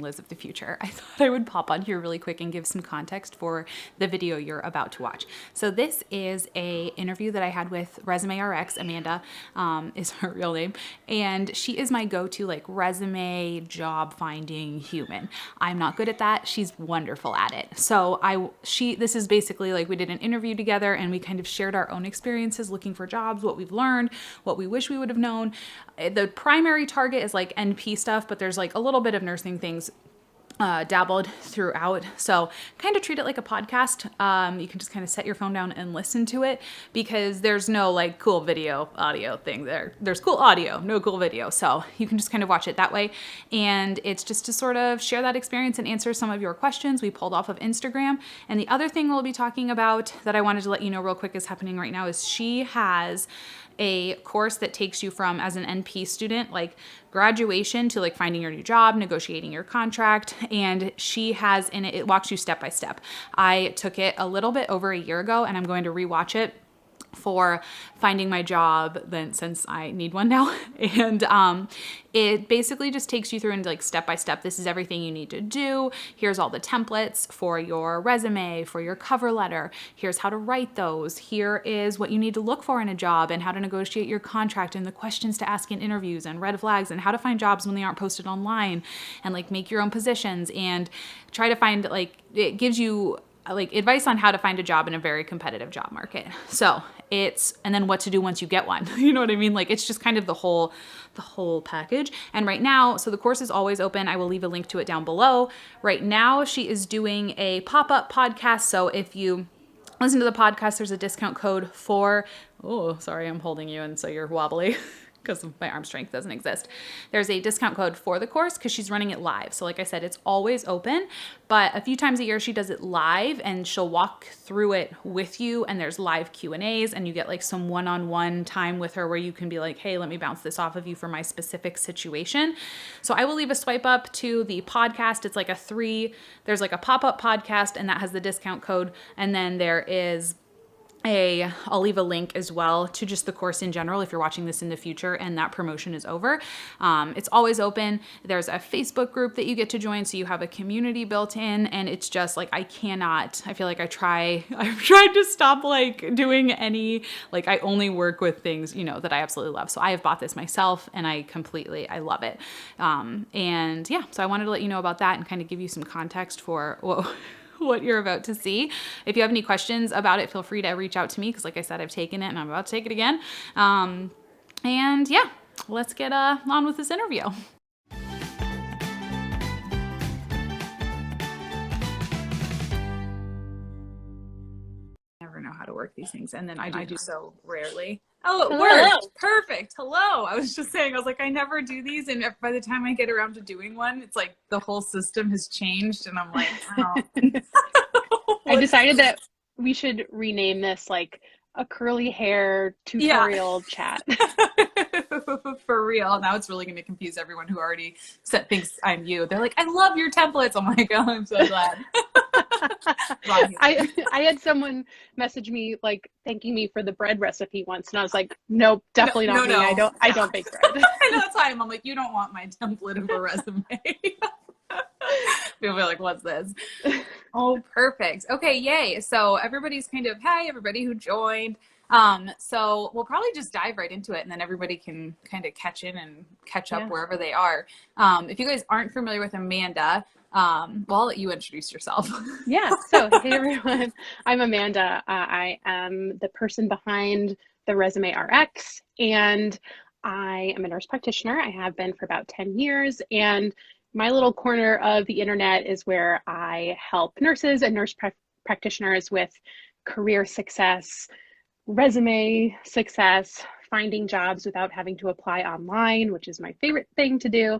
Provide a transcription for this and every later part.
Liz of the future, I thought I would pop on here really quick and give some context for the video you're about to watch. So this is a interview that I had with ResumeRX. Amanda is her real name, and she is my go-to like resume job finding human. I'm not good at that. She's wonderful at it. So this is basically like we did an interview together and we kind of shared our own experiences looking for jobs, what we've learned, what we wish we would have known. The primary target is like NP stuff, but there's like a little bit of nursing things dabbled throughout. So kind of treat it like a podcast. You can just kind of set your phone down and listen to it because there's no like cool video audio thing there. There's cool audio, no cool video. So you can just kind of watch it that way. And it's just to sort of share that experience and answer some of your questions we pulled off of Instagram. And the other thing we'll be talking about that I wanted to let you know real quick is happening right now is she has a course that takes you from as an NP student, like graduation to like finding your new job, negotiating your contract. And she has in it, it walks you step by step. I took it a little bit over a year ago and I'm going to rewatch it for finding my job then since I need one now. And it basically just takes you through into like step by step. This is everything you need to do. Here's all the templates for your resume, for your cover letter. Here's how to write those. Here is what you need to look for in a job and how to negotiate your contract and the questions to ask in interviews and red flags and how to find jobs when they aren't posted online and like make your own positions and try to find like, it gives you like advice on how to find a job in a very competitive job market. So and then what to do once you get one. You know what I mean? Like it's just kind of the whole package. And right now, so the course is always open. I will leave a link to it down below. Right now, she is doing a pop-up podcast. So if you listen to the podcast, there's a discount code for, oh, sorry, I'm holding you and so you're wobbly. Because my arm strength doesn't exist. There's a discount code for the course because she's running it live. So like I said, it's always open, but a few times a year she does it live and she'll walk through it with you and there's live Q&As and you get like some one-on-one time with her where you can be like, hey, let me bounce this off of you for my specific situation. So I will leave a swipe up to the podcast. It's like there's like a pop-up podcast and that has the discount code. And then there is I'll leave a link as well to just the course in general if you're watching this in the future and that promotion is over. It's always open. There's a Facebook group that you get to join, so you have a community built in, and it's just like I feel like I've tried to stop like doing any, like I only work with things, that I absolutely love. So I have bought this myself and I love it. And yeah, so I wanted to let you know about that and kind of give you some context for what you're about to see. If you have any questions about it, feel free to reach out to me because like I said, I've taken it and I'm about to take it again. And yeah, let's get on with this interview. Never know how to work these things and then I do so rarely. Oh, it worked. Perfect. Hello. I was just saying, I was like, I never do these. And by the time I get around to doing one, it's like the whole system has changed. And I'm like, oh. I decided that we should rename this like a curly hair tutorial chat. For real. Now it's really going to confuse everyone who already thinks I'm you. They're like, I love your templates. I'm like, oh, I'm so glad. I had someone message me like thanking me for the bread recipe once, and I was like, nope, definitely not me. No. I don't bake bread. I know, that's why I'm like, you don't want my template of a resume. People be like, what's this? Oh, perfect. Okay, yay. So everybody's kind of, hey, everybody who joined. So we'll probably just dive right into it and then everybody can kind of catch in and catch up wherever they are. If you guys aren't familiar with Amanda, well, I'll let you introduce yourself. Yeah. So, hey everyone, I'm Amanda. I am the person behind the ResumeRX, and I am a nurse practitioner. I have been for about 10 years, and my little corner of the internet is where I help nurses and nurse practitioners with career success, resume success, finding jobs without having to apply online, which is my favorite thing to do.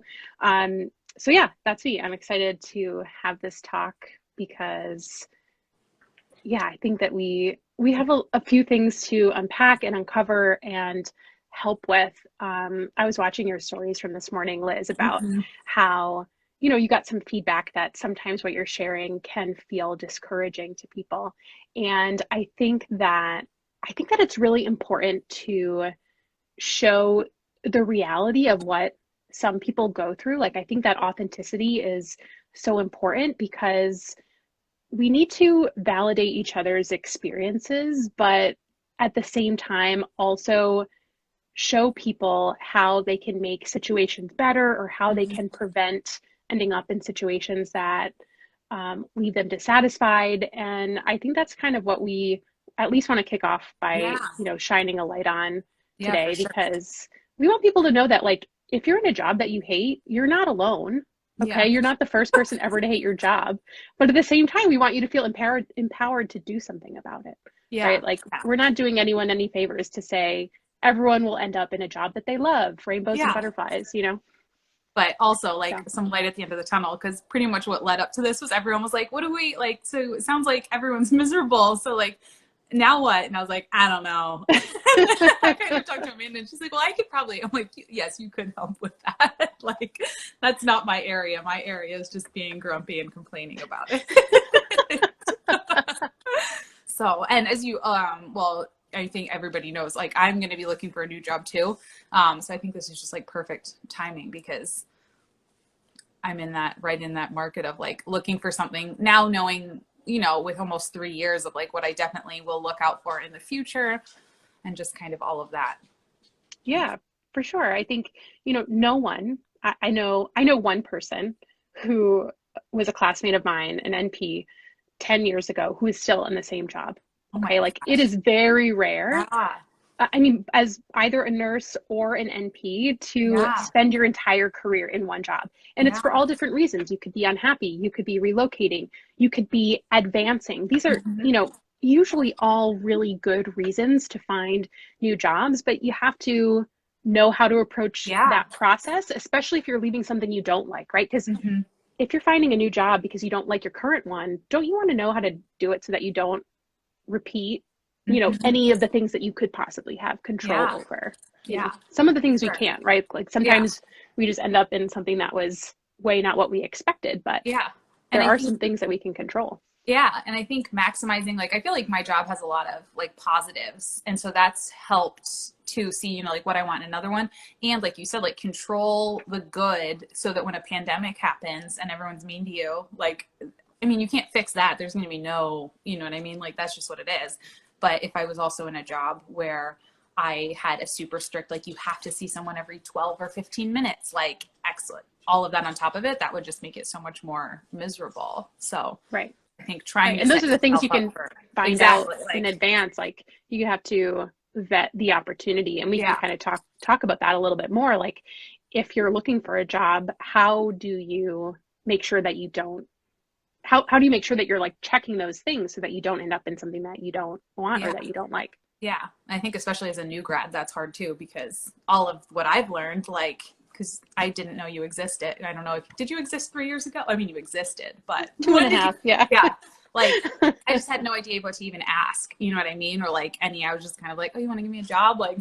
So yeah, that's me. I'm excited to have this talk because I think that we have a few things to unpack and uncover and help with. I was watching your stories from this morning, Liz, about how, you got some feedback that sometimes what you're sharing can feel discouraging to people. And I think that it's really important to show the reality of what some people go through. Like, I think that authenticity is so important because we need to validate each other's experiences, but at the same time, also show people how they can make situations better or how they Mhm. can prevent ending up in situations that leave them dissatisfied. And I think that's kind of what we at least want to kick off Yeah. by, shining a light on Yeah, for today, sure. because we want people to know that, like, if you're in a job that you hate, you're not alone. Okay, Yeah. you're not the first person ever to hate your job, but at the same time, we want you to feel empowered to do something about it, Yeah. right? Like, Yeah. we're not doing anyone any favors to say everyone will end up in a job that they love, rainbows and Yeah. butterflies. But also like So some light at the end of the tunnel, because pretty much what led up to this was everyone was like, what do we like? So it sounds like everyone's miserable. So like, now what? And I was like, I don't know. I kind of talked to Amanda and she's like, well, I could probably, I'm like, yes, you could help with that. Like, that's not my area. My area is just being grumpy and complaining about it. So, and as you, well, I think everybody knows, like, I'm going to be looking for a new job too. So I think this is just like perfect timing because I'm right in that market of like looking for something now, knowing, with almost 3 years of like what I definitely will look out for in the future and just kind of all of that. yeah, for sure. I think, no one, I know one person who was a classmate of mine, an NP 10 years ago, who is still in the same job. Oh my Okay. Like, it gosh. is very rare. Yeah. I mean, as either a nurse or an NP, to Yeah. spend your entire career in one job. And it's for Yeah. all different reasons. You could be unhappy, you could be relocating, you could be advancing. These are, Mm-hmm. usually all really good reasons to find new jobs, but you have to know how to approach Yeah. that process, especially if you're leaving something you don't like, right? Because Mm-hmm. if you're finding a new job because you don't like your current one, don't you want to know how to do it so that you don't repeat, Mm-hmm. any of the things that you could possibly have control Yeah. over? Yeah. Some of the things we Sure. can't, right? Like, Yeah. sometimes we just end up in something that was way not what we expected, but Yeah. And there I are think some things that we can control. Yeah, and I think maximizing, like, I feel like my job has a lot of like positives, and so that's helped to see, like what I want in another one, and like you said, like control the good, so that when a pandemic happens and everyone's mean to you, like, I mean, you can't fix that. There's going to be no, you know what I mean? Like, that's just what it is. But if I was also in a job where I had a super strict, like, you have to see someone every 12 or 15 minutes, like, excellent. All of that on top of it, that would just make it so much more miserable. So, Right. I think trying Right. to And those set are the things yourself you up can for find out exactly in like advance. Like, you have to vet the opportunity, and we can yeah, kind of talk about that a little bit more. Like, if you're looking for a job, how do you make sure that you don't how do you make sure that you're like checking those things so that you don't end up in something that you don't want or yeah, that you don't like? yeah. I think especially as a new grad, that's hard too because all of what I've learned, like, because I didn't know you existed. I don't know if did you exist 3 years ago? I mean, you existed, but Two and when a did you? half, yeah. Yeah, like I just had no idea what to even ask. You know what I mean? Or like I was just kind of like, oh, you want to give me a job? Like,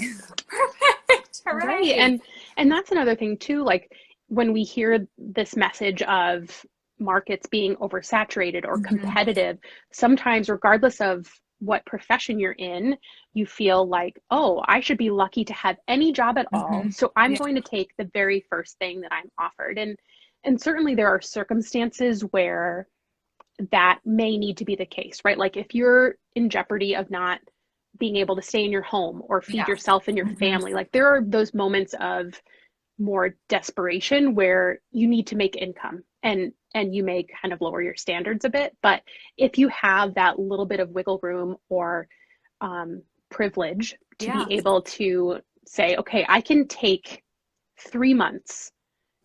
perfect, Right. hooray! And that's another thing too, like, when we hear this message of markets being oversaturated or Mm-hmm. competitive, sometimes regardless of what profession you're in, you feel like, oh, I should be lucky to have any job at all. Mm-hmm. So I'm Yeah. going to take the very first thing that I'm offered. And certainly there are circumstances where that may need to be the case, right? Like, if you're in jeopardy of not being able to stay in your home or feed Yeah. yourself and your Mm-hmm. family, like, there are those moments of more desperation where you need to make income, and you may kind of lower your standards a bit. But if you have that little bit of wiggle room or privilege to Yeah. be able to say, okay, I can take 3 months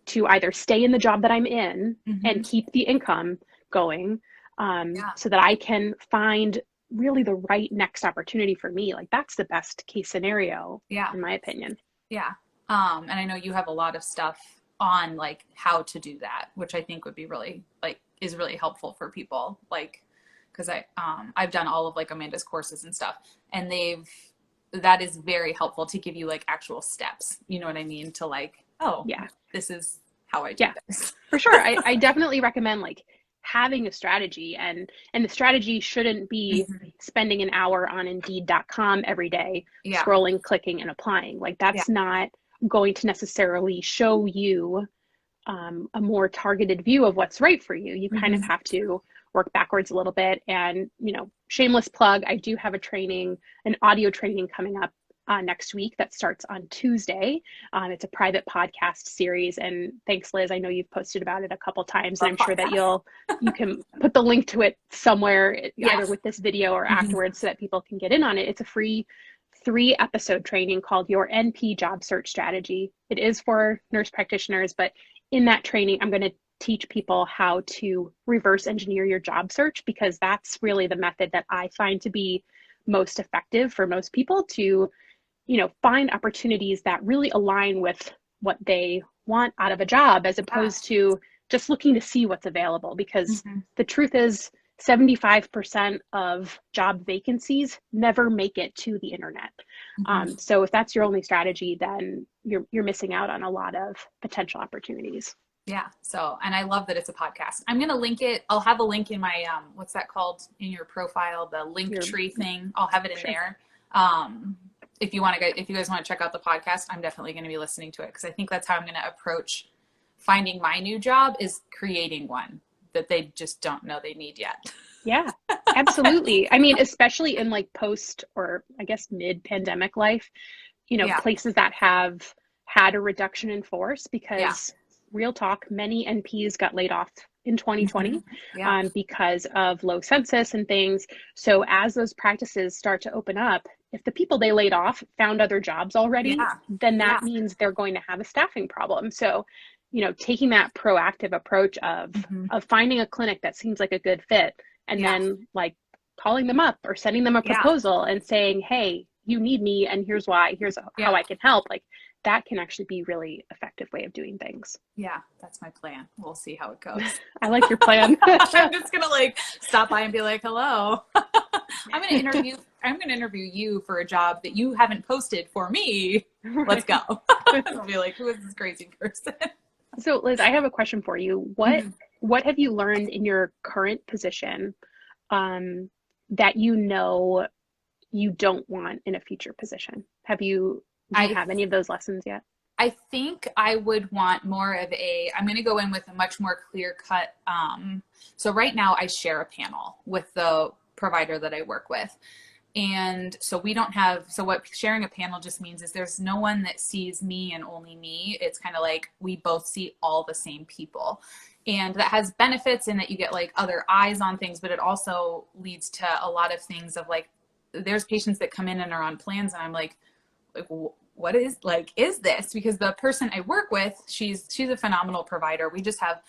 to either stay in the job that I'm in Mm-hmm. and keep the income going, Yeah. so that I can find really the right next opportunity for me. Like, that's the best case scenario, Yeah. in my opinion. Yeah. And I know you have a lot of stuff on like how to do that, which I think would be really like is really helpful for people. Like, because I've done all of like Amanda's courses and stuff, and that is very helpful to give you like actual steps. You know what I mean? To like, oh, Yeah. this is how I do Yeah, this. for sure. I definitely recommend, like, having a strategy, and the strategy shouldn't be Mm-hmm. spending an hour on indeed.com every day, Yeah. scrolling, clicking, and applying. Like, Yeah. that's not going to necessarily show you a more targeted view of what's right for you. You kind of have to work backwards a little bit. And, shameless plug, I do have an audio training coming up next week that starts on Tuesday. It's a private podcast series. And thanks, Liz. I know you've posted about it a couple times, and I'm sure that you can put the link to it somewhere, either with this video or afterwards, so that people can get in on it. It's a free 3-episode training called Your NP Job Search Strategy. It is for nurse practitioners, but in that training, I'm going to teach people how to reverse engineer your job search, because that's really the method that I find to be most effective for most people to, find opportunities that really align with what they want out of a job, as opposed to just looking to see what's available. Because the truth is, 75% of job vacancies never make it to the internet. So if that's your only strategy, then you're missing out on a lot of potential opportunities. Yeah. So, and I love that it's a podcast. I'm going to link it. I'll have a link in my, what's that called in your profile? The link tree thing. I'll have it in there. If you guys want to check out the podcast, I'm definitely going to be listening to it, because I think that's how I'm going to approach finding my new job, is creating one that they just don't know they need yet. Yeah, absolutely. I mean, especially in like post, or I guess mid-pandemic life, places that have had a reduction in force, because real talk, many NPs got laid off in 2020 because of low census and things. So as those practices start to open up, if the people they laid off found other jobs already, then that means they're going to have a staffing problem. So, taking that proactive approach of finding a clinic that seems like a good fit, and then like calling them up or sending them a proposal and saying, hey, you need me, and here's why, here's how I can help. Like, that can actually be a really effective way of doing things. Yeah, that's my plan. We'll see how it goes. I like your plan. I'm just going to stop by and be like, hello. I'm going to interview you for a job that you haven't posted for me. Right. Let's go. I'll be like, who is this crazy person? So Liz, I have a question for you. What have you learned in your current position that you don't want in a future position? Do you have any of those lessons yet? I think I would want more of I'm going to go in with a much more clear cut. So right now I share a panel with the provider that I work with. And so what sharing a panel just means is there's no one that sees me and only me. It's kind of like we both see all the same people. And that has benefits in that you get like other eyes on things, but it also leads to a lot of things of like, there's patients that come in and are on plans, and I'm like what is this? Because the person I work with, she's a phenomenal provider. We just have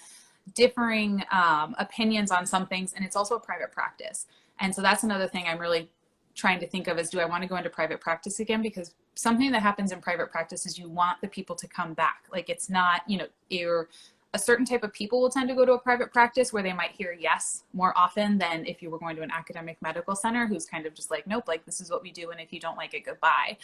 differing opinions on some things, and it's also a private practice. And so that's another thing I'm really trying to think of is, do I want to go into private practice again? Because something that happens in private practice is you want the people to come back. Like, it's not, a certain type of people will tend to go to a private practice where they might hear yes more often than if you were going to an academic medical center who's kind of just like, nope, like this is what we do. And if you don't like it, goodbye.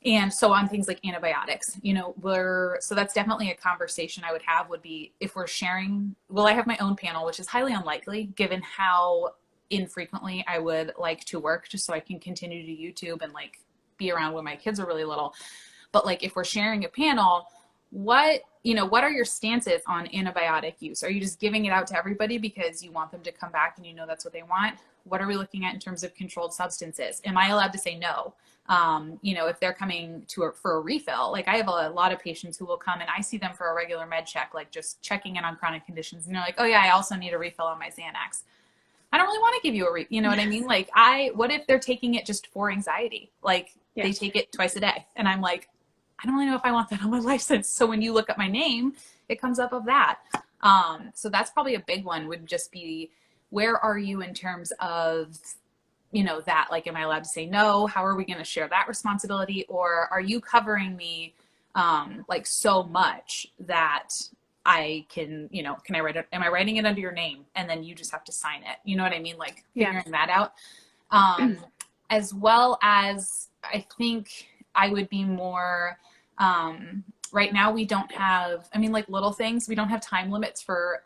And so on things like antibiotics, so that's definitely a conversation I would have, would be if we're sharing, I have my own panel, which is highly unlikely given how infrequently I would like to work, just so I can continue to YouTube and like be around when my kids are really little. But like, if we're sharing a panel, what are your stances on antibiotic use? Are you just giving it out to everybody because you want them to come back and that's what they want? What are we looking at in terms of controlled substances? Am I allowed to say no? If they're coming for a refill, like I have a lot of patients who will come and I see them for a regular med check, like just checking in on chronic conditions. And they're like, oh yeah, I also need a refill on my Xanax. I don't really want to give you you know what I mean? Like what if they're taking it just for anxiety? Like they take it twice a day. And I'm like, I don't really know if I want that on my license. So when you look up my name, it comes up of that. So that's probably a big one, would just be, where are you in terms of, that, like, am I allowed to say no? How are we going to share that responsibility? Or are you covering me, like so much that I can, can I write it? Am I writing it under your name? And then you just have to sign it. You know what I mean? Like figuring that out. As well as, I think I would be more, right now we don't have, like little things. We don't have time limits for,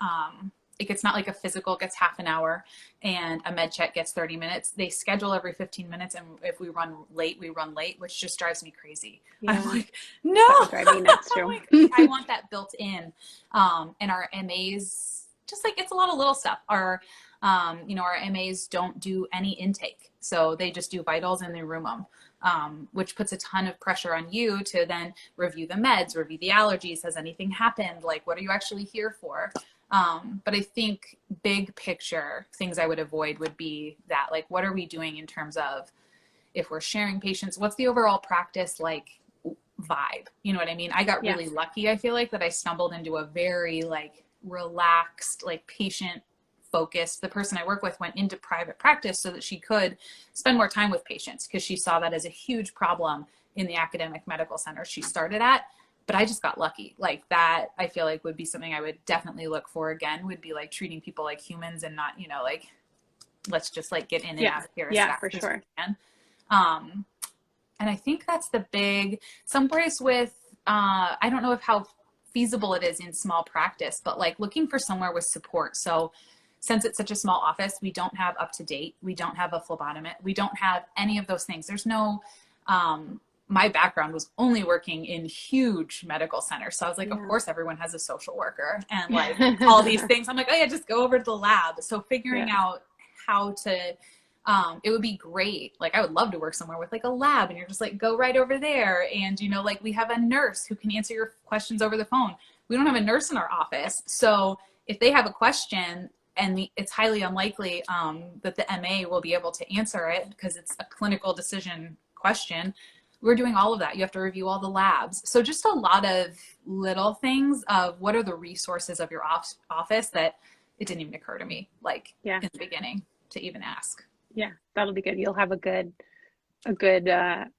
it's not like a physical gets half an hour and a med check gets 30 minutes. They schedule every 15 minutes. And if we run late, we run late, which just drives me crazy. Yeah. I'm like, no, That would drive me nuts too. like, I want that built in. And our MAs, just like, it's a lot of little stuff. Our MAs don't do any intake. So they just do vitals and they room them. Which puts a ton of pressure on you to then review the meds, review the allergies. Has anything happened? Like, what are you actually here for? But I think big picture things I would avoid would be that, like, what are we doing in terms of if we're sharing patients, what's the overall practice like vibe? You know what I mean? I got really lucky. I feel like that I stumbled into a very like relaxed, like patient focused. The person I work with went into private practice so that she could spend more time with patients because she saw that as a huge problem in the academic medical center she started at. But I just got lucky. Like that, I feel like would be something I would definitely look for again, would be like treating people like humans and not, like, let's just like get in and out of here as fast for as we sure. can. And I think that's the big, some place with, I don't know if how feasible it is in small practice, but like looking for somewhere with support. So since it's such a small office, we don't have up to date. We don't have a phlebotomist. We don't have any of those things. There's no, my background was only working in huge medical centers. So I was like, of course, everyone has a social worker and like all these things. I'm like, oh yeah, just go over to the lab. So figuring out how to, it would be great. Like I would love to work somewhere with like a lab and you're just like, go right over there. And, like we have a nurse who can answer your questions over the phone. We don't have a nurse in our office. So if they have a question, and it's highly unlikely that the MA will be able to answer it because it's a clinical decision question. We're doing all of that. You have to review all the labs. So just a lot of little things of what are the resources of your office that it didn't even occur to me, like in the beginning to even ask. Yeah, that'll be good. You'll have a good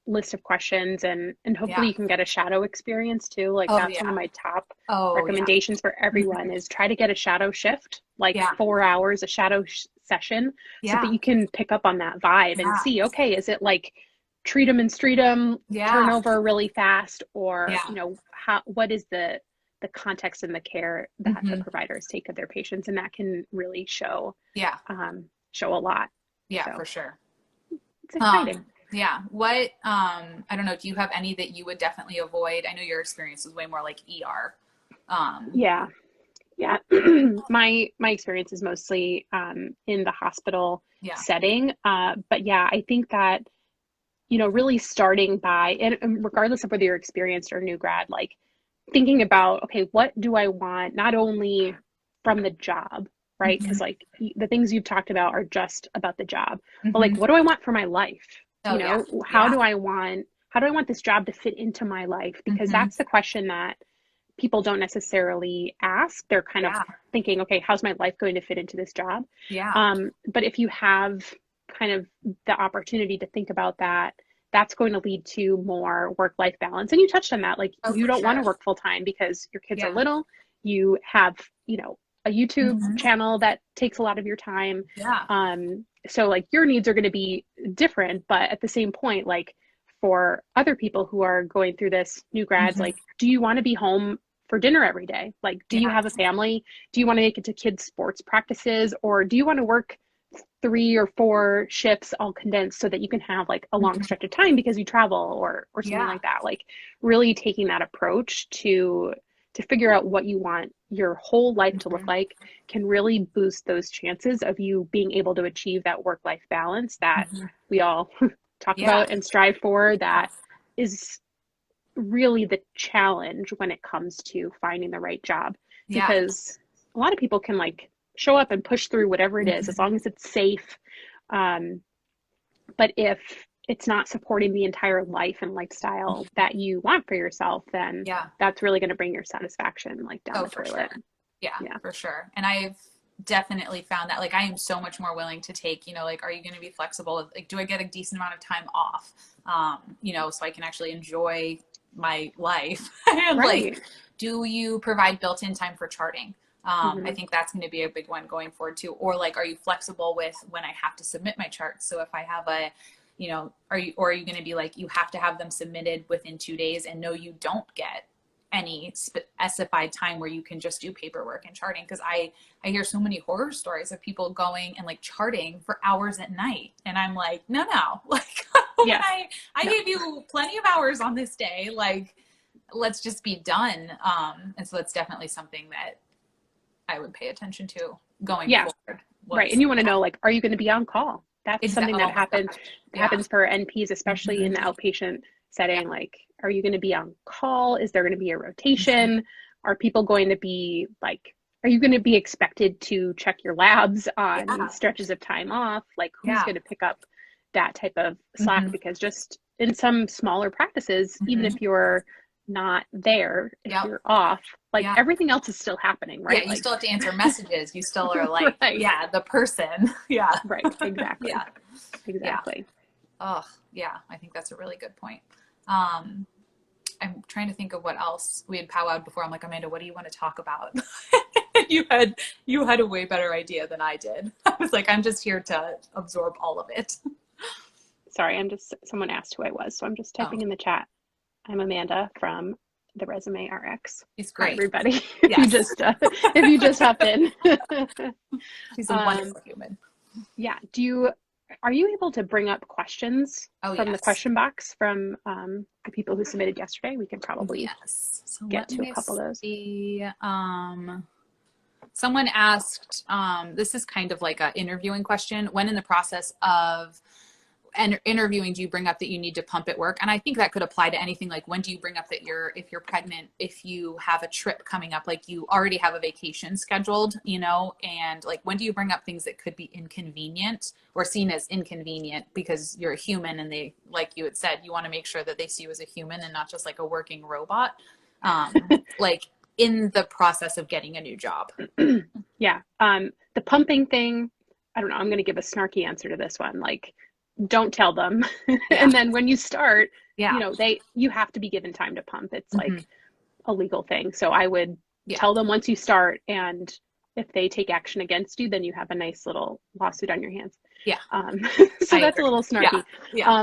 list of questions and hopefully you can get a shadow experience too. Like that's one of my top recommendations for everyone is try to get a shadow shift, like 4 hours, a shadow session so that you can pick up on that vibe and see, okay, is it like treat them and street them, turn over really fast, or, what is the context and the care that the providers take of their patients, and that can really show a lot. Yeah, so, for sure. It's exciting. What, I don't know, do you have any that you would definitely avoid? I know your experience was way more like ER. My experience is mostly in the hospital setting. But I think that, really starting by, and regardless of whether you're experienced or new grad, like thinking about, okay, what do I want not only from the job, right? Because like the things you've talked about are just about the job, but like, what do I want for my life? How do I want this job to fit into my life? Because that's the question that people don't necessarily ask. They're kind of thinking, okay, how's my life going to fit into this job? But if you have kind of the opportunity to think about that, that's going to lead to more work-life balance. And you touched on that, like you don't want to work full-time because your kids are little. You have, a YouTube channel that takes a lot of your time. So like your needs are going to be different, but at the same point, like for other people who are going through this, new grads, like, do you want to be home for dinner every day? Like, do you have a family? Do you want to make it to kids' sports practices? Or do you want to work 3 or 4 shifts all condensed so that you can have like a long stretch of time because you travel or something like that? Like really taking that approach to figure out what you want your whole life to look like can really boost those chances of you being able to achieve that work-life balance that we all talk about and strive for. That is really the challenge when it comes to finding the right job, because a lot of people can like show up and push through whatever it is as long as it's safe. But if it's not supporting the entire life and lifestyle that you want for yourself, then that's really going to bring your satisfaction like down the toilet. Sure. Yeah, for sure. And I've definitely found that like I am so much more willing to take, like, are you going to be flexible? Like, do I get a decent amount of time off? So I can actually enjoy my life. And like, do you provide built-in time for charting? I think that's going to be a big one going forward too. Or like, are you flexible with when I have to submit my charts? So if I have are you going to be like, you have to have them submitted within 2 days and no, you don't get any specified time where you can just do paperwork and charting. Because I hear so many horror stories of people going and like charting for hours at night. And I'm like, no, like Yeah. I gave you plenty of hours on this day. Like, let's just be done. And so that's definitely something that I would pay attention to going forward. Right. And you want to know, like, are you going to be on call? That's something that happens for NPs, especially in the outpatient setting. Like, are you going to be on call? Is there going to be a rotation? Are people going to be like, are you going to be expected to check your labs on stretches of time off? Like, who's going to pick up that type of slack? Because just in some smaller practices, even if you're not there, if you're off, like everything else is still happening, right? You like, still have to answer messages. You still are like, the person. Right. Exactly. Exactly. Oh, yeah. I think that's a really good point. I'm trying to think of what else we had powwowed before. I'm like, Amanda, what do you want to talk about? You had a way better idea than I did. I was like, I'm just here to absorb all of it. Sorry, someone asked who I was, so I'm just typing in the chat. I'm Amanda from the ResumeRX. She's great. Hi, everybody. If you just hopped in. She's a wonderful human. Yeah. Are you able to bring up questions from the question box from the people who submitted yesterday? We can probably get to a couple of those. Someone asked, this is kind of like an interviewing question. When in the process of interviewing, do you bring up that you need to pump at work? And I think that could apply to anything. Like, when do you bring up that if you're pregnant, if you have a trip coming up, like you already have a vacation scheduled, and like, when do you bring up things that could be inconvenient or seen as inconvenient because you're a human, and they, like you had said, you want to make sure that they see you as a human and not just like a working robot, like in the process of getting a new job. Yeah. The pumping thing, I don't know, I'm going to give a snarky answer to this one. Like, don't tell them. And then when you start, you have to be given time to pump. It's like a legal thing. So I would tell them once you start, and if they take action against you, then you have a nice little lawsuit on your hands. Yeah. So that's a little snarky.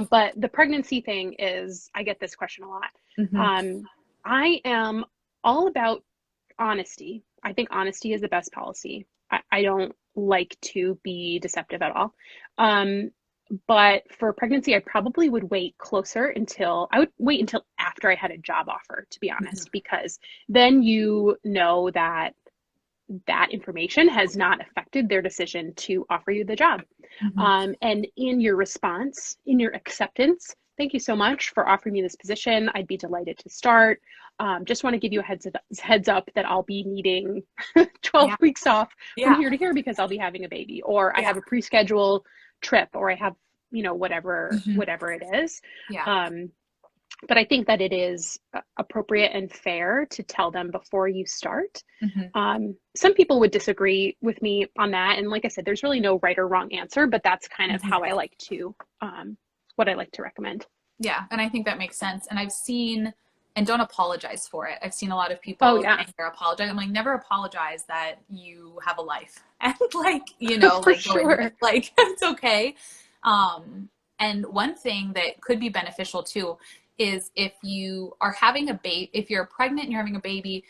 But the pregnancy thing is, I get this question a lot. I am all about honesty. I think honesty is the best policy. I don't like to be deceptive at all. But for pregnancy, I probably would wait until after I had a job offer, to be honest, because then you know that information has not affected their decision to offer you the job. And in your response, in your acceptance, thank you so much for offering me this position. I'd be delighted to start. Just want to give you a heads up that I'll be needing 12 weeks off from here to here because I'll be having a baby, or I have a pre-scheduled trip, or I have, whatever it is. But I think that it is appropriate and fair to tell them before you start. Some people would disagree with me on that. And like I said, there's really no right or wrong answer, but that's kind of how I like to, what I like to recommend. Yeah. And I think that makes sense. And I've seen, and don't apologize for it, I've seen a lot of people apologize. I'm like, never apologize that you have a life. And like, like, like it's okay. And one thing that could be beneficial too is if you are having if you're pregnant and you're having a baby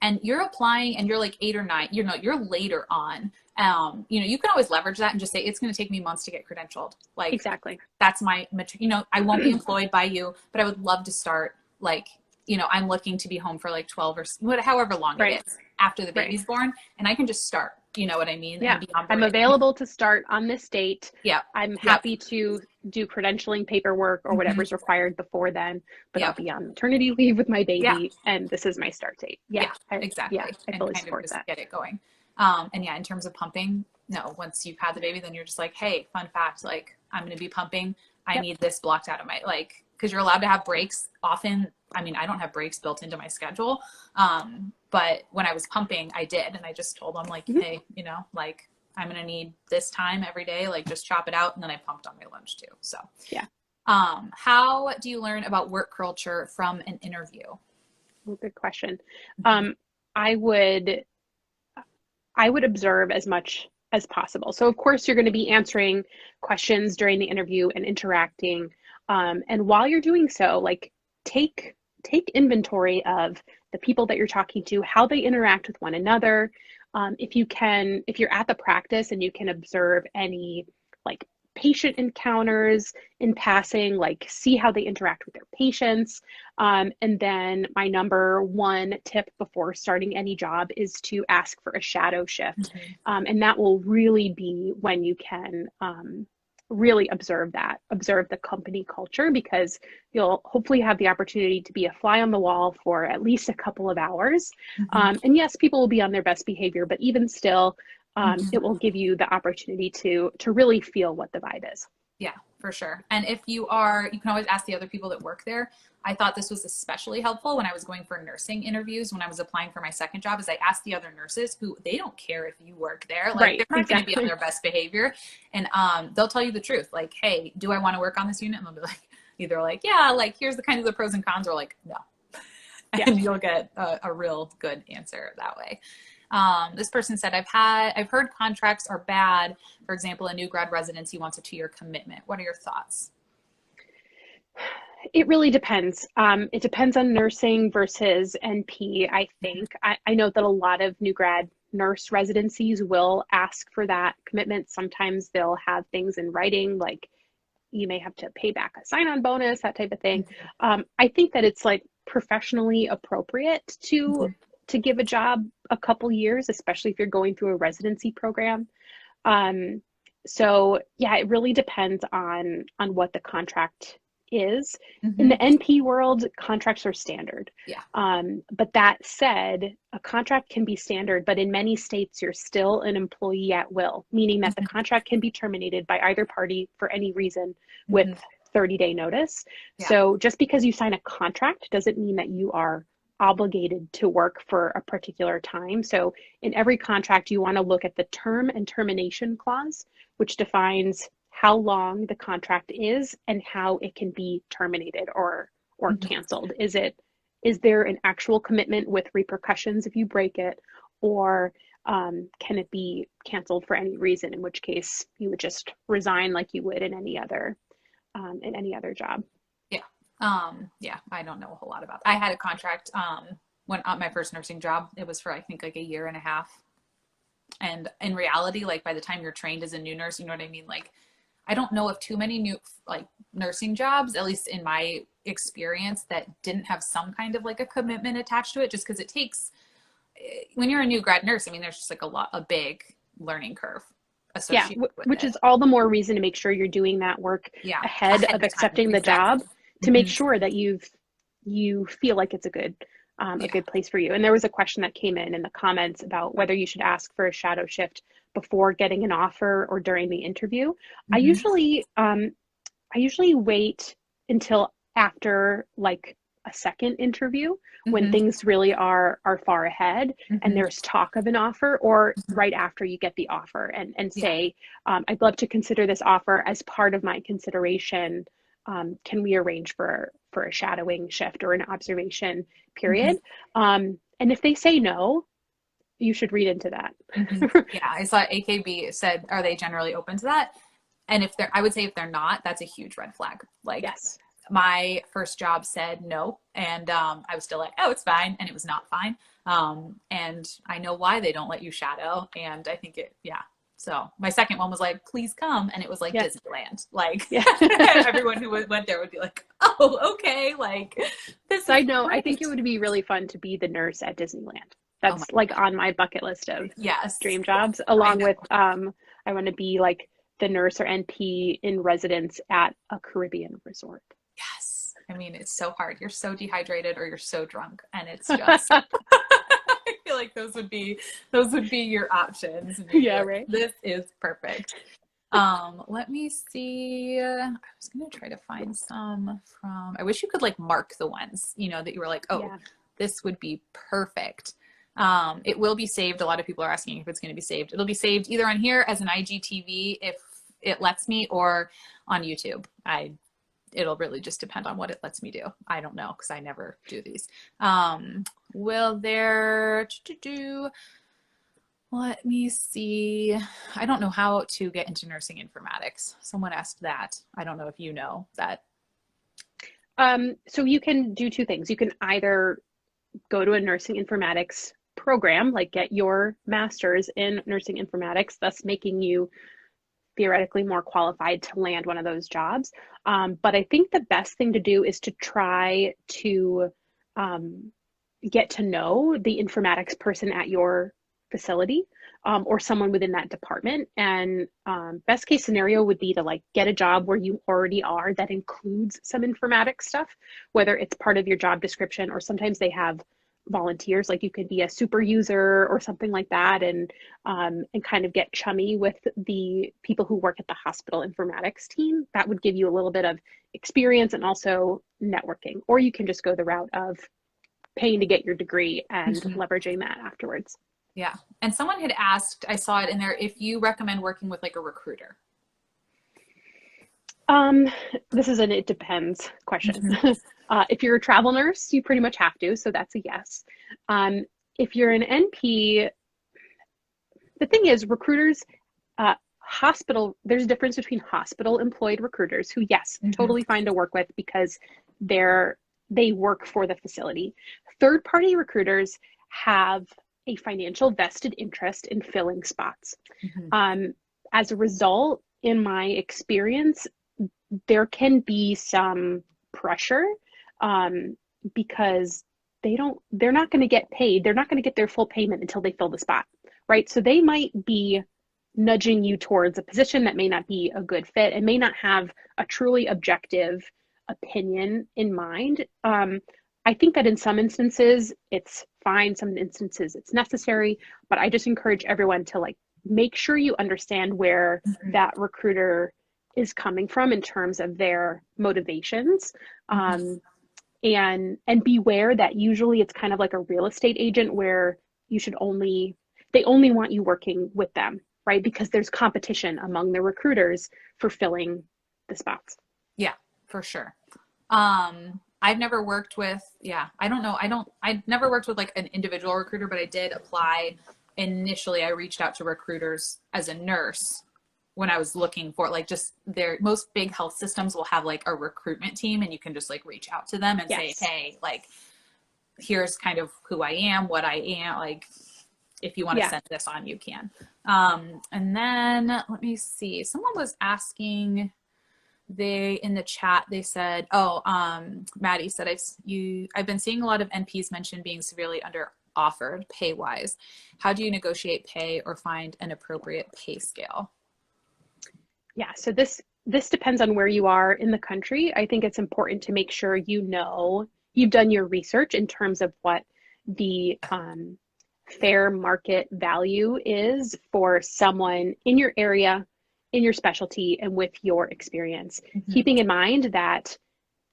and you're applying and you're like 8 or 9, you're later on, you can always leverage that and just say, it's going to take me months to get credentialed. Like, exactly. That's my, I won't be employed by you, but I would love to start, like, I'm looking to be home for like 12 or however long it is after the baby's born, and I can just start, you know what I mean? Yeah. I'm available to start on this date. Yeah. I'm happy to do credentialing paperwork or whatever's required before then, but I'll be on maternity leave with my baby and this is my start date. Exactly. I fully support that. Get it going. And in terms of pumping, no, once you've had the baby, then you're just like, hey, fun fact, like, I'm going to be pumping. I need this blocked out of my, like, because you're allowed to have breaks often. I mean, I don't have breaks built into my schedule. But when I was pumping, I did. And I just told them, like, hey, like, I'm going to need this time every day, like, just chop it out. And then I pumped on my lunch too. So, how do you learn about work culture from an interview? Well, good question. I would observe as much as possible. So of course you're going to be answering questions during the interview and interacting. And while you're doing so, like, take inventory of the people that you're talking to, how they interact with one another. If you're at the practice and you can observe any like patient encounters in passing, like see how they interact with their patients. And then my number one tip before starting any job is to ask for a shadow shift. And that will really be when you can really observe the company culture, because you'll hopefully have the opportunity to be a fly on the wall for at least a couple of hours. And yes, people will be on their best behavior, but even still, it will give you the opportunity to really feel what the vibe is. Yeah, for sure. And if you can always ask the other people that work there. I thought this was especially helpful when I was going for nursing interviews, when I was applying for my second job, is I asked the other nurses who, they don't care if you work there. Like, right, they're not exactly. going to be on their best behavior. And they'll tell you the truth. Like, hey, do I want to work on this unit? And they'll be like, either like, yeah, like here's the kind of the pros and cons, or like, no. And you'll get a real good answer that way. This person said, I've heard contracts are bad. For example, a new grad residency wants a 2-year commitment. What are your thoughts? It really depends. It depends on nursing versus NP, I think. I know that a lot of new grad nurse residencies will ask for that commitment. Sometimes they'll have things in writing, like you may have to pay back a sign-on bonus, that type of thing. I think that it's like professionally appropriate to give a job a couple years, especially if you're going through a residency program. So yeah, it really depends on what the contract is. In the NP world, contracts are standard. But that said, a contract can be standard, but in many states, you're still an employee at will, meaning that the contract can be terminated by either party for any reason with 30-day notice. So just because you sign a contract doesn't mean that you are obligated to work for a particular time. So in every contract, you want to look at the term and termination clause, which defines how long the contract is and how it can be terminated or canceled. Is there an actual commitment with repercussions if you break it, or can it be canceled for any reason, in which case you would just resign like you would in any other job. Yeah, I don't know a whole lot about that. I had a contract when on my first nursing job. It was for, I think, like a year and a half. And in reality, like by the time you're trained as a new nurse, you know what I mean? Like, I don't know of too many new like nursing jobs, at least in my experience, that didn't have some kind of like a commitment attached to it, just because it takes, when you're a new grad nurse, I mean, there's just like a big learning curve associated with which it. is all the more reason to make sure you're doing that work ahead of accepting the job, to make sure that you feel like it's a good place for you. And there was a question that came in the comments about whether you should ask for a shadow shift before getting an offer or during the interview. I usually wait until after like a second interview, when things really are far ahead and there's talk of an offer, or right after you get the offer, and say, I'd love to consider this offer as part of my consideration. Can we arrange for a shadowing shift or an observation period? And if they say no, you should read into that. Yeah, I saw AKB said, are they generally open to that? And I would say if they're not, that's a huge red flag. Like, yes. My first job said no, and I was still like, oh, it's fine, and it was not fine. And I know why they don't let you shadow, and I think so my second one was like, please come, and it was like Disneyland. Like, everyone who went there would be like, oh, okay, like, this Side note, I think it would be really fun to be the nurse at Disneyland. That's on my bucket list of dream jobs, along with I want to be like the nurse or NP in residence at a Caribbean resort. Yes. I mean, it's so hard. You're so dehydrated or you're so drunk, and it's just I feel like those would be your options. Yeah, right. This is perfect. Let me see. I was gonna try to find some from, I wish you could like mark the ones, that you were like, this would be perfect. It will be saved. A lot of people are asking if it's going to be saved. It'll be saved either on here as an IGTV if it lets me, or on YouTube. It'll really just depend on what it lets me do. I don't know, because I never do these. Let me see. I don't know how to get into nursing informatics. Someone asked that. I don't know if you know that. So you can do two things. You can either go to a nursing informatics program, like get your master's in nursing informatics, thus making you theoretically more qualified to land one of those jobs. But I think the best thing to do is to try to get to know the informatics person at your facility, or someone within that department. And best case scenario would be to like get a job where you already are that includes some informatics stuff, whether it's part of your job description, or sometimes they have volunteers, like you could be a super user or something like that, and kind of get chummy with the people who work at the hospital informatics team. That would give you a little bit of experience and also networking. Or you can just go the route of paying to get your degree and leveraging that afterwards. Yeah. And someone had asked, I saw it in there, if you recommend working with like a recruiter. This is an it depends question. If you're a travel nurse, you pretty much have to, so that's a yes. If you're an NP, the thing is, recruiters, there's a difference between hospital employed recruiters who, yes, totally fine to work with because they work for the facility. Third party recruiters have a financial vested interest in filling spots. As a result, in my experience, there can be some pressure because they're not going to get paid. They're not going to get their full payment until they fill the spot, right? So they might be nudging you towards a position that may not be a good fit and may not have a truly objective opinion in mind. I think that in some instances it's fine, some instances it's necessary, but I just encourage everyone to like make sure you understand where that recruiter is coming from in terms of their motivations. And beware that usually it's kind of like a real estate agent where they only want you working with them, right? Because there's competition among the recruiters for filling the spots. Yeah, for sure. I've never worked with, I've never worked with like an individual recruiter, but I did apply. Initially, I reached out to recruiters as a nurse when I was looking for like just most big health systems will have like a recruitment team, and you can just like reach out to them and say, hey, like, here's kind of who I am, what I am. Like, if you want to send this on, you can. And then let me see. Someone was asking, in the chat, they said, Maddie said, I've been seeing a lot of NPs mention being severely under offered pay wise. How do you negotiate pay or find an appropriate pay scale? Yeah, so this depends on where you are in the country. I think it's important to make sure you know you've done your research in terms of what the fair market value is for someone in your area, in your specialty, and with your experience. Keeping in mind that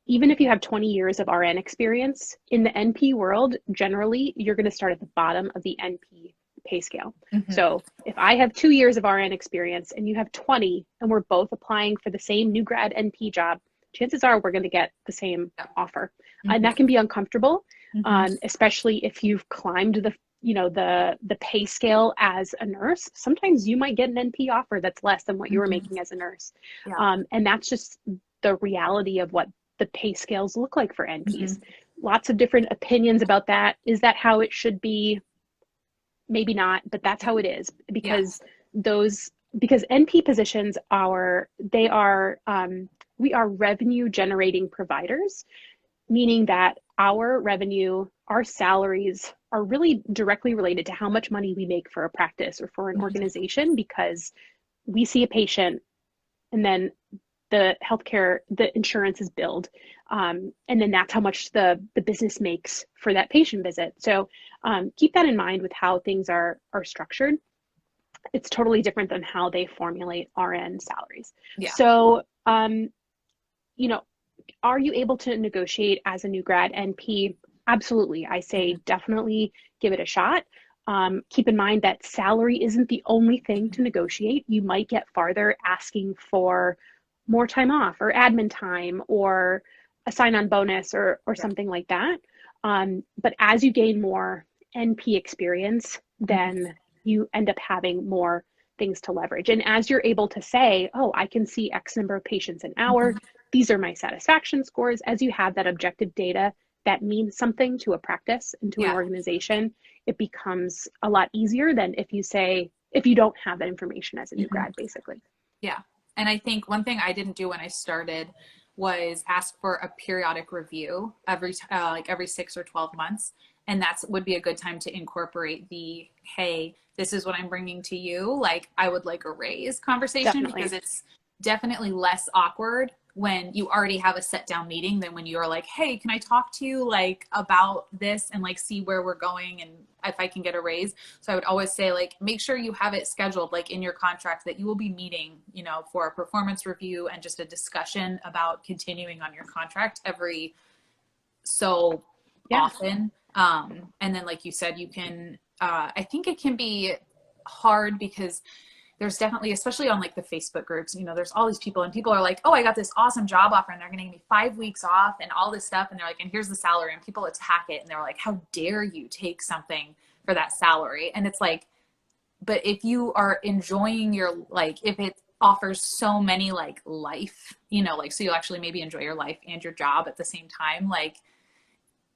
even if you have 20 years of RN experience, in the NP world, generally, you're going to start at the bottom of the NP pay scale. So if I have 2 years of RN experience and you have 20, and we're both applying for the same new grad NP job, chances are we're going to get the same offer. And that can be uncomfortable, especially if you've climbed the pay scale as a nurse. Sometimes you might get an NP offer that's less than what you were making as a nurse. And that's just the reality of what the pay scales look like for NPs. Lots of different opinions about that. Is that how it should be? Maybe not, but that's how it is, because NP positions we are revenue generating providers, meaning that our revenue, our salaries are really directly related to how much money we make for a practice or for an organization, because we see a patient and then the insurance is billed. And then that's how much the business makes for that patient visit. So keep that in mind with how things are structured. It's totally different than how they formulate RN salaries. So, are you able to negotiate as a new grad NP? Absolutely. I say definitely give it a shot. Keep in mind that salary isn't the only thing to negotiate. You might get farther asking for more time off or admin time or a sign-on bonus or something like that. But as you gain more NP experience, then you end up having more things to leverage. And as you're able to say, oh, I can see X number of patients an hour, these are my satisfaction scores, as you have that objective data, that means something to a practice and to an Yeah. organization, it becomes a lot easier than if you don't have that information as a new Mhm. grad, basically. Yeah. And I think one thing I didn't do when I started was ask for a periodic review like every 6 or 12 months. And that's would be a good time to incorporate the, hey, this is what I'm bringing to you. Like I would like a raise conversation, because Definitely. it's definitely less awkward when you already have a set down meeting than when you're like, hey, can I talk to you like about this and like see where we're going and if I can get a raise. So I would always say, like, make sure you have it scheduled, like in your contract, that you will be meeting, for a performance review and just a discussion about continuing on your contract every so Yeah. often. And then, like you said, you can, I think it can be hard because there's definitely, especially on like the Facebook groups, there's all these people and people are like, oh, I got this awesome job offer and they're going to give me 5 weeks off and all this stuff. And they're like, and here's the salary, and people attack it. And they're like, how dare you take something for that salary? And it's like, but if you are enjoying like, if it offers so many like life, like, so you'll actually maybe enjoy your life and your job at the same time, like,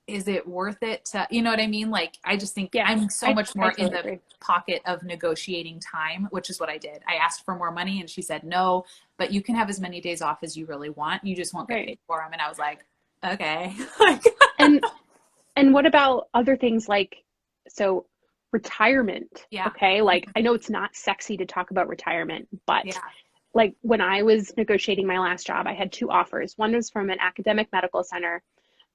is it worth it to, you know what I mean? Like, I just think Yeah. I'm so much I more in totally the agree. pocket of negotiating time, which is what I did. I asked for more money and she said no, but you can have as many days off as you really want. You just won't get Right. paid for them. And I was like, okay. And what about other things like, so retirement? Yeah. Okay. Like, I know it's not sexy to talk about retirement, but Yeah. like when I was negotiating my last job, I had two offers. One was from an academic medical center,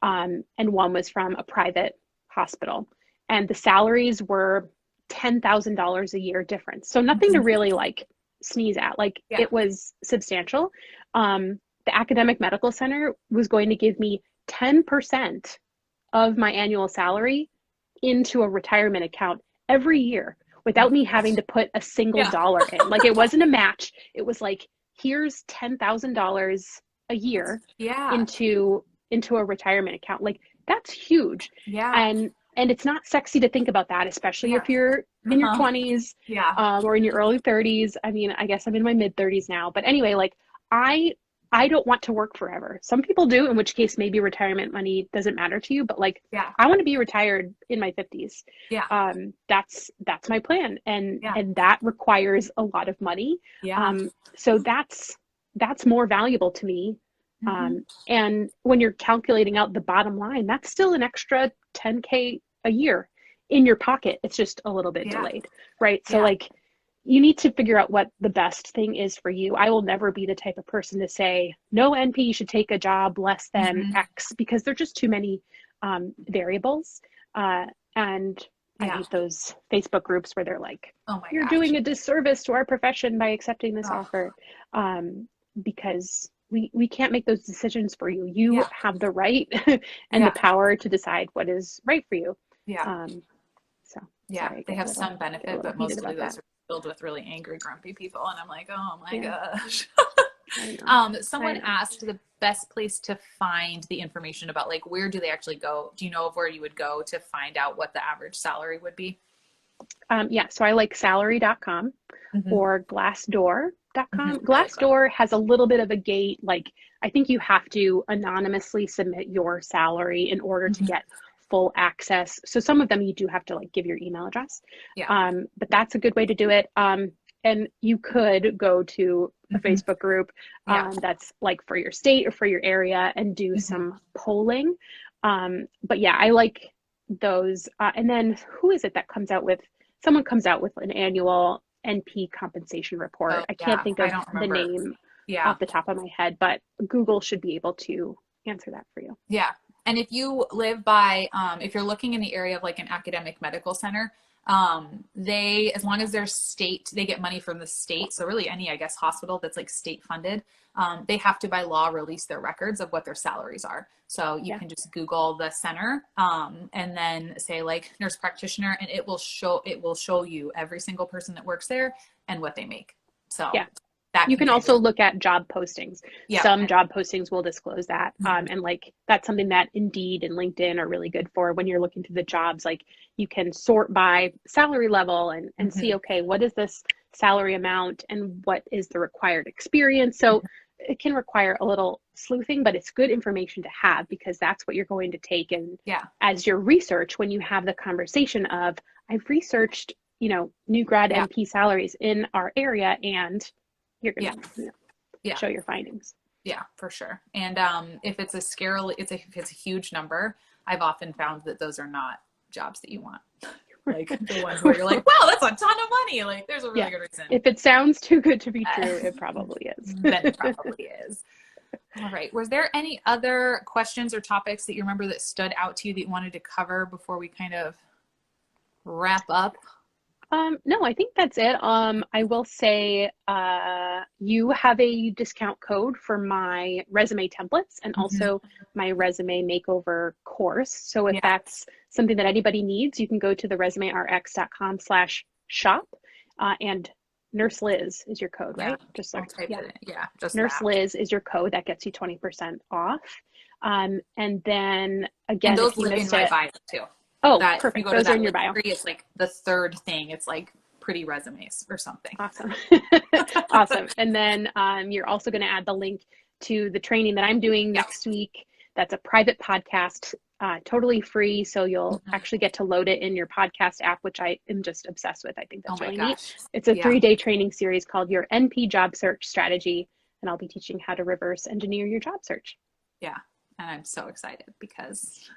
and one was from a private hospital. And the salaries were $10,000 a year difference. So nothing to Mhm. really like sneeze at. Like Yeah. it was substantial. The academic medical center was going to give me 10% of my annual salary into a retirement account every year Oh my without me having gosh. to put a single Yeah. dollar in. Like it wasn't a match. It was like, here's $10,000 a year Yeah. into a retirement account. Like that's huge. Yeah. And it's not sexy to think about that, especially Yeah. if you're in your Uh-huh. 20s, Yeah. or in your early 30s. I mean, I guess I'm in my mid 30s now, but anyway, like I I don't want to work forever. Some people do, in which case maybe retirement money doesn't matter to you, but like Yeah. I want to be retired in my 50s. Yeah. That's my plan, Yeah. and that requires a lot of money. Yeah. So that's more valuable to me. Hmm. And when you're calculating out the bottom line, that's still an extra 10K a year in your pocket. It's just a little bit Yeah. delayed, right? So Yeah. like you need to figure out what the best thing is for you. I will never be the type of person to say no NP should take a job less than Hmm. X, because there's just too many variables. And I Yeah. hate those Facebook groups where they're like, Oh my "You're gosh. doing a disservice to our profession by accepting this Oh, offer," because we can't make those decisions for you. You yeah. have the right and the Yeah. power to decide what is right for you. Yeah. Um, so Yeah. sorry, I They get have some a benefit, little but heated mostly about that. those are filled with really angry, grumpy people. And I'm like, oh my Yeah, gosh. I know. I Someone know. asked the best place to find the information about, like, where do they actually go? Do you know of where you would go to find out what the average salary would be? Yeah, so I like salary.com Mm-hmm. or Mm-hmm. glassdoor.com. I like that. Glassdoor has a little bit of a gate. Like, I think you have to anonymously submit your salary in order to Mm-hmm. get full access. So some of them you do have to like give your email address. Yeah. But that's a good way to do it. And you could go to a Mm-hmm. Facebook group Yeah. that's like for your state or for your area and do Mm-hmm. some polling. But yeah, I like those. And then who is it that comes out with, someone comes out with an annual NP compensation report. Oh, I can't yeah. think I of don't the remember. name Yeah. off the top of my head, but Google should be able to answer that for you. Yeah. And if you live by, if you're looking in the area of like an academic medical center, they, as long as they're state, they get money from the state. So really any, I guess, hospital that's like state funded, they have to by law release their records of what their salaries are. So you Yeah. can just Google the center, and then say like nurse practitioner, and it will show you every single person that works there and what they make. So Yeah. that You can can kind of, also look at job postings. yeah. Some job postings will disclose that. Mhm. And like that's something that Indeed and LinkedIn are really good for when you're looking through the jobs. Like you can sort by salary level and see, Mhm. okay, what is this salary amount and what is the required experience? So it can require a little sleuthing, but it's good information to have because that's what you're going to take. And as your research, when you have the conversation of, I've researched, new grad NP salaries in our area, and you're going to show your findings. Yeah, for sure. And if it's if it's a huge number, I've often found that those are not jobs that you want. Like the ones where you're like, wow, that's a ton of money. Like there's a really good reason. If it sounds too good to be true, it probably is. Then it probably is. All right. Was there any other questions or topics that you remember that stood out to you that you wanted to cover before we kind of wrap up? No, I think that's it. I will say, you have a discount code for my resume templates and also my resume makeover course. So if that's something that anybody needs, you can go to the resumerx.com/shop, and Nurse Liz is your code, right? Just I'll type it in. Just Nurse Liz is your code that gets you 20% off. And then again, and those live in my bio too. Oh, perfect. Those are in your bio. It's like the third thing. It's like pretty resumes or something. Awesome. Awesome. And then you're also going to add the link to the training that I'm doing next week. That's a private podcast, totally free. So you'll actually get to load it in your podcast app, which I am just obsessed with. I think that's really neat. It's a 3-day training series called Your NP Job Search Strategy. And I'll be teaching how to reverse engineer your job search. Yeah. And I'm so excited because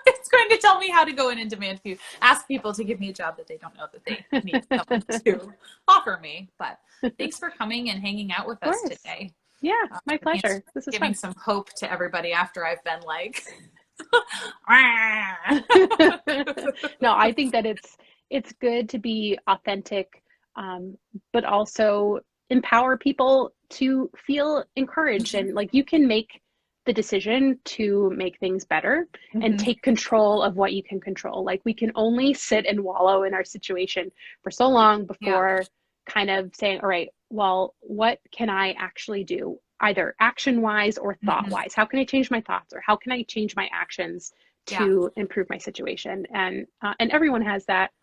it's going to tell me how to go in and demand food, ask people to give me a job that they don't know that they need someone to offer me. But thanks for coming and hanging out with us today. Yeah, my pleasure. This is giving some hope to everybody after I've been like, no, I think that it's good to be authentic, but also empower people to feel encouraged. And like, you can make the decision to make things better and take control of what you can control. Like, we can only sit and wallow in our situation for so long before kind of saying, all right, well, what can I actually do, either action wise or thought wise? How can I change my thoughts, or how can I change my actions to improve my situation? And everyone has that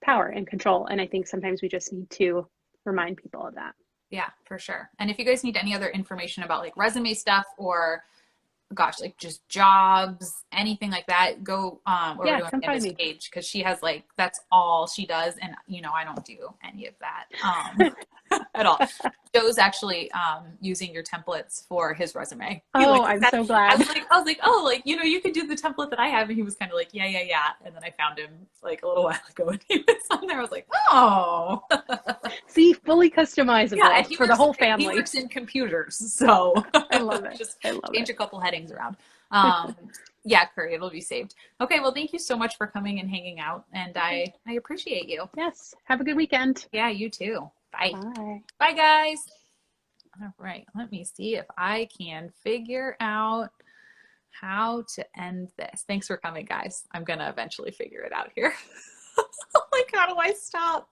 power and control. And I think sometimes we just need to remind people of that. Yeah, for sure. And if you guys need any other information about like resume stuff or like just jobs, anything like that, go over to Amanda's page, because she has like, that's all she does. And I don't do any of that at all. Joe's actually using your templates for his resume. I'm so glad. I was like, oh, you could do the template that I have. And he was kind of like, yeah. And then I found him like a little while ago and he was on there. I was like, oh. See, fully customizable for the whole family. He works in computers, so I love it. Just change a couple headings around. Curry, it'll be saved. Okay, well, thank you so much for coming and hanging out, and I appreciate you. Yes, have a good weekend. Yeah, you too. Bye. Bye, guys. All right, let me see if I can figure out how to end this. Thanks for coming, guys. I'm gonna eventually figure it out here. Like, how do I stop?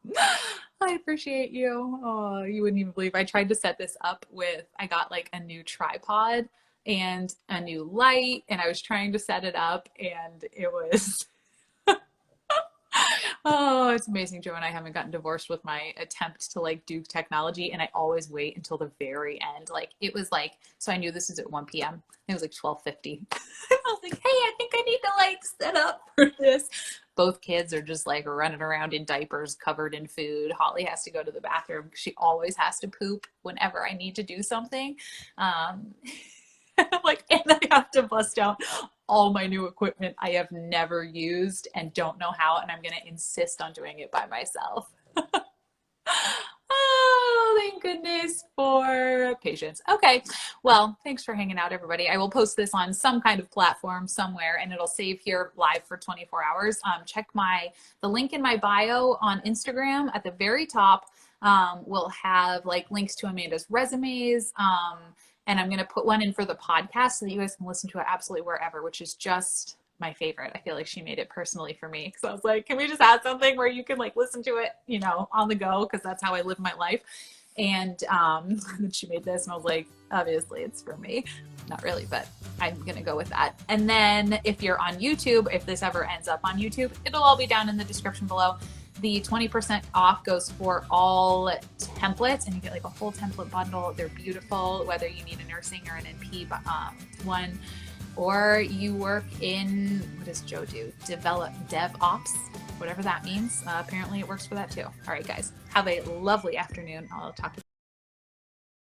I appreciate you. Oh, you wouldn't even believe. I tried to set this up I got like a new tripod and a new light, and I was trying to set it up, and it was, oh, it's amazing. Joe and I haven't gotten divorced with my attempt to like do technology, and I always wait until the very end. Like, it was like, so I knew this is at 1 p.m. It was like 12:50. I was like, hey, I think I need to like set up for this. Both kids are just like running around in diapers covered in food. Holly has to go to the bathroom. She always has to poop whenever I need to do something. Like, and I have to bust out all my new equipment I have never used and don't know how, and I'm going to insist on doing it by myself. Oh, thank goodness for patience. Okay. Well, thanks for hanging out, everybody. I will post this on some kind of platform somewhere, and it'll save here live for 24 hours. Check the link in my bio on Instagram at the very top. Will have like links to Amanda's resumes. And I'm going to put one in for the podcast so that you guys can listen to it absolutely wherever, which is just my favorite. I feel like she made it personally for me. So I was like, can we just add something where you can like listen to it, on the go? Cause that's how I live my life. And she made this, and I was like, obviously it's for me. Not really, but I'm going to go with that. And then if you're on YouTube, if this ever ends up on YouTube, it'll all be down in the description below. The 20% off goes for all templates, and you get like a whole template bundle. They're beautiful, whether you need a nursing or an NP one, or you work in, what does Joe do? DevOps, whatever that means. Apparently it works for that too. All right, guys, have a lovely afternoon. I'll talk to you.